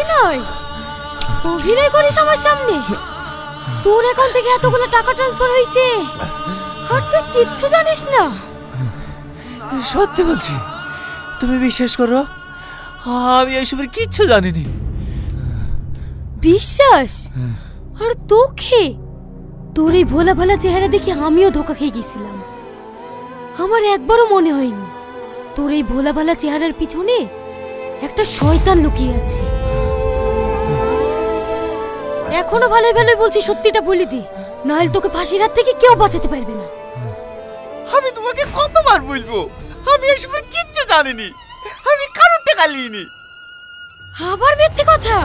অভিনয় অভিনয় করিস আমার সামনে? তোর অ্যাকাউন্ট থেকে এতগুলো টাকা ট্রান্সফার হয়েছে আর তুই কিচ্ছু জানিস না? সত্যি বলছি, তুমি বিশ্বাস করো, আমি এসবের কিচ্ছু জানিনি। বিশ্বাস? আর তোকে? তোর এই ভোলা ভালা চেহারা দেখে আমিও ধোকা খেয়ে গেছিলাম। আমার একবারও মনে হয়নি তোর এই ভোলা ভালা চেহারার পিছনে একটা শয়তান লুকিয়ে আছে। এখনো ভালোই ভালোই বলছি, সত্যিটা বলে দি, নাহলে তোকে ফাঁসির হাত থেকে কেউ বাঁচাতে পারবে না। আমি তোমাকে কতবার বলবো, আমি এসবের কিচ্ছু জানিনি, আমি কারোর টাকা নিইনি। আবার মিথ্যে কথা।